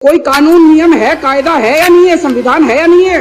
कोई कानून नियम है, कायदा है या नहीं है, संविधान है या नहीं है?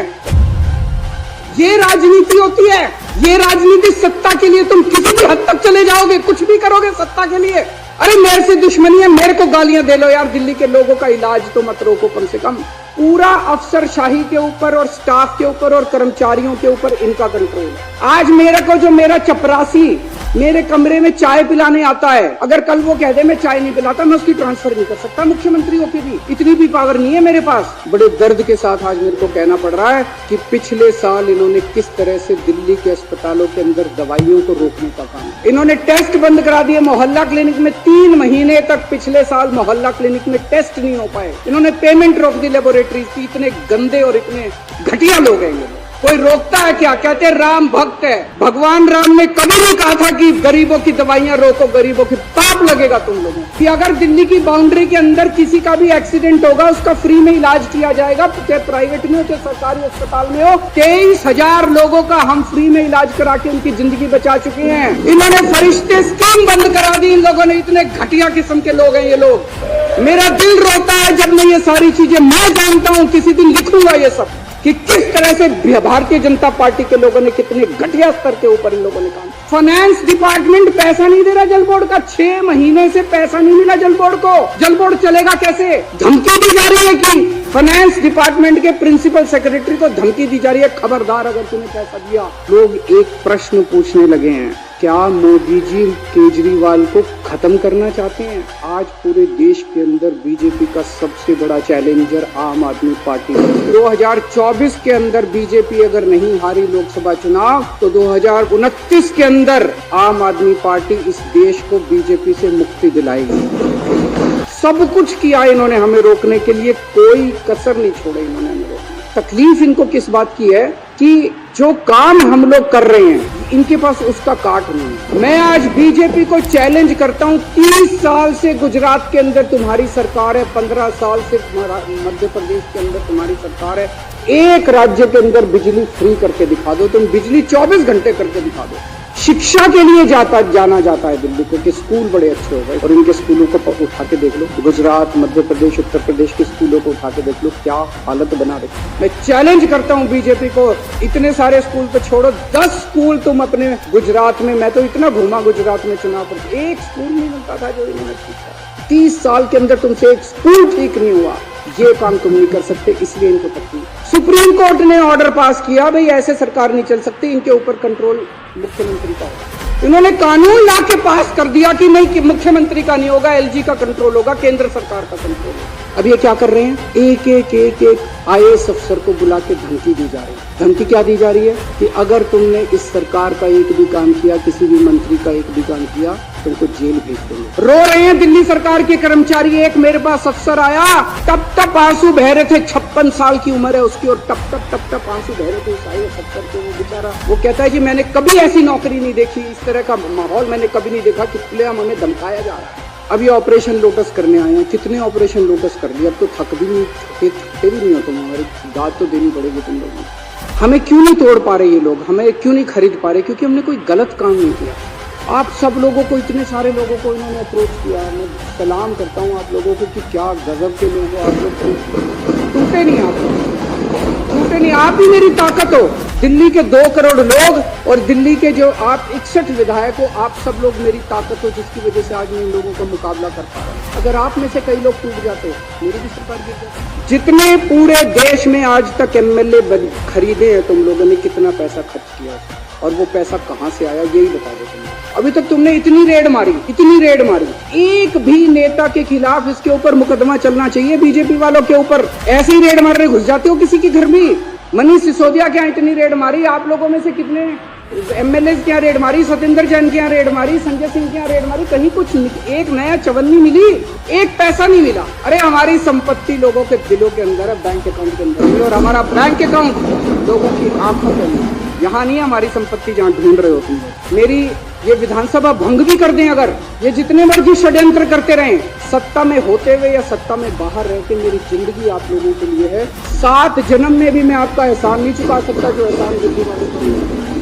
ये राजनीति होती है। ये राजनीति सत्ता के लिए तुम किसी भी हद तक चले जाओगे, कुछ भी करोगे सत्ता के लिए। अरे मेरे से दुश्मनी है, मेरे को गालियां दे लो यार, दिल्ली के लोगों का इलाज तो मत रोको कम से कम। पूरा अफसरशाही के ऊपर और स्टाफ के ऊपर और कर्मचारियों के ऊपर इनका कंट्रोल है। आज मेरे को जो मेरा चपरासी मेरे कमरे में चाय पिलाने आता है, अगर कल वो कह दे मैं चाय नहीं पिलाता, मैं उसकी ट्रांसफर नहीं कर सकता मुख्यमंत्री होके भी। इतनी भी पावर नहीं है मेरे पास। बड़े दर्द के साथ आज मेरे को कहना पड़ रहा है कि पिछले साल इन्होंने किस तरह से दिल्ली के अस्पतालों के अंदर दवाइयों को रोकने का काम, इन्होंने टेस्ट बंद करा दिए। मोहल्ला क्लिनिक में 3 महीने तक पिछले साल मोहल्ला क्लिनिक में टेस्ट नहीं हो पाए। इन्होंने पेमेंट रोक दी लेबोरेटरीज की। इतने गंदे और इतने घटिया लोग हैं ये। कोई रोकता है क्या? कहते हैं राम भक्त है। भगवान राम ने कभी नहीं कहा था कि गरीबों की दवाइयां रोको, गरीबों की। पाप लगेगा तुम लोगों कि अगर दिल्ली की बाउंड्री के अंदर किसी का भी एक्सीडेंट होगा, उसका फ्री में इलाज किया जाएगा, चाहे प्राइवेट में हो चाहे सरकारी अस्पताल में हो। 23,000 लोगों का हम फ्री में इलाज करा के उनकी जिंदगी बचा चुके हैं। इन्होंने फरिश्ते स्कीम बंद करा दी। इन लोगों ने, इतने घटिया किस्म के लोग हैं ये लोग। मेरा दिल रोता है जब मैं ये सारी चीजें, मैं जानता हूं किसी दिन लिखूंगा ये सब कि किस तरह से भारतीय जनता पार्टी के लोगों ने कितने घटिया स्तर के ऊपर इन लोगों ने काम। फाइनेंस डिपार्टमेंट पैसा नहीं दे रहा जल बोर्ड का। 6 महीने से पैसा नहीं मिला जल बोर्ड को। जल बोर्ड चलेगा कैसे? धमकी दी जा रही है कि फाइनेंस डिपार्टमेंट के प्रिंसिपल सेक्रेटरी को धमकी दी जा रही है, खबरदार अगर तूने पैसा दिया। लोग एक प्रश्न पूछने लगे हैं, क्या मोदी जी केजरीवाल को खत्म करना चाहते हैं? आज पूरे देश के अंदर बीजेपी का सबसे बड़ा चैलेंजर आम आदमी पार्टी है। 2024 के अंदर बीजेपी अगर नहीं हारी लोकसभा चुनाव, तो 2029 के अंदर आम आदमी पार्टी इस देश को बीजेपी से मुक्ति दिलाएगी। सब कुछ किया इन्होंने हमें रोकने के लिए, कोई कसर नहीं छोड़े इन्होंने हमें रोकने। तकलीफ इनको किस बात की है कि जो काम हम लोग कर रहे हैं इनके पास उसका काट नहीं है। मैं आज बीजेपी को चैलेंज करता हूं, 30 साल से गुजरात के अंदर तुम्हारी सरकार है, 15 साल से मध्य प्रदेश के अंदर तुम्हारी सरकार है। एक राज्य के अंदर बिजली फ्री करके दिखा दो, तुम बिजली 24 घंटे करके दिखा दो। शिक्षा के लिए जाना जाता है दिल्ली को कि स्कूल बड़े अच्छे हो गए, और इनके स्कूलों को उठा के देख लो, गुजरात, मध्य प्रदेश, उत्तर प्रदेश के स्कूलों को उठा के देख लो, क्या हालत बना रहे। मैं चैलेंज करता हूं बीजेपी को, इतने सारे स्कूल तो छोड़ो, 10 स्कूल तुम अपने गुजरात में, मैं तो इतना घूमा गुजरात में चुनाव पर, एक स्कूल नहीं मिलता था जो इन्होंने सीखा। 30 साल के अंदर तुमसे एक स्कूल ठीक नहीं हुआ। ये काम तुम नहीं कर सकते, इसलिए इनको तकलीफ। सुप्रीम कोर्ट ने ऑर्डर पास किया, भाई ऐसे सरकार नहीं चल सकती, इनके ऊपर कंट्रोल मुख्यमंत्री का होगा। इन्होंने कानून ला के पास कर दिया कि नहीं, कि मुख्यमंत्री का नहीं होगा, एलजी का कंट्रोल होगा, केंद्र सरकार का कंट्रोल होगा। अब ये क्या कर रहे हैं? एक IAS अफसर को बुला के धमकी दी जा रही है। धमकी क्या दी जा रही है कि अगर तुमने इस सरकार का एक भी काम किया, किसी भी मंत्री का एक भी काम किया, तुमको जेल भेज देंगे। रो रहे हैं दिल्ली सरकार के कर्मचारी। एक मेरे पास अफसर आया, टप आंसू बह रहे थे, 56 साल की उम्र है उसकी, और टप आंसू बह रहे थे उस IAS अफसर के। वो बेचारा, वो कहता है जी मैंने कभी ऐसी नौकरी नहीं देखी, इस तरह का माहौल मैंने कभी नहीं देखा कि खुलेआम हमें धमकाया जा रहा है। अब ये ऑपरेशन लोटस करने आए हैं, कितने ऑपरेशन लोटस कर लिए, अब तो थकते भी नहीं हो तुम, हमारी दाद तो देनी पड़ेगी तुम लोगों को। हमें क्यों नहीं तोड़ पा रहे ये लोग, हमें क्यों नहीं खरीद पा रहे? क्योंकि हमने कोई गलत काम नहीं किया। आप सब लोगों को, इतने सारे लोगों को इन्होंने अप्रोच किया। मैं सलाम करता हूँ आप लोगों को कि क्या गजब के लोग हो आप लोग। टूटे नहीं आप लोग, टूटे नहीं। आप ही मेरी ताकत हो। दिल्ली के 2 करोड़ लोग और दिल्ली के जो आप 61 विधायक हो, आप सब लोग मेरी ताकत हो, जिसकी वजह से आज मैं इन लोगों का मुकाबला कर पा रहा हूँ। अगर आप में से कई लोग टूट जाते, मेरी भी सरकार गिर जाती। जितने पूरे देश में आज तक MLA खरीदे हैं, तुम लोगों ने कितना पैसा खर्च किया और वो पैसा कहाँ से आया, यही बता दो तुम। अभी तक तुमने इतनी रेड मारी, एक भी नेता के खिलाफ इसके ऊपर मुकदमा चलना चाहिए। बीजेपी वालों के ऊपर ऐसे ही रेड मारने घुस जाते हो किसी के घर में। मनीष सिसोदिया के यहाँ इतनी रेड मारी, आप लोगों में से कितने MLA के यहाँ रेड मारी, सत्येंद्र जैन के यहाँ रेड मारी, संजय सिंह के यहाँ रेड मारी, कहीं कुछ एक नया चवन्नी मिली, एक पैसा नहीं मिला। अरे हमारी संपत्ति लोगों के दिलों के अंदर है, बैंक अकाउंट के अंदर, और हमारा बैंक अकाउंट लोगों की आंखों के अंदर। यहाँ नहीं है हमारी संपत्ति जहाँ ढूंढ रहे हो तुम लोग। मेरी ये विधानसभा भंग भी कर दें, अगर ये जितने मर्जी षड्यंत्र करते रहें, सत्ता में होते हुए या सत्ता में बाहर रहते, मेरी जिंदगी आप लोगों के लिए है। 7 जन्म में भी मैं आपका एहसान नहीं चुका सकता जो एहसान दिल्ली वालों को।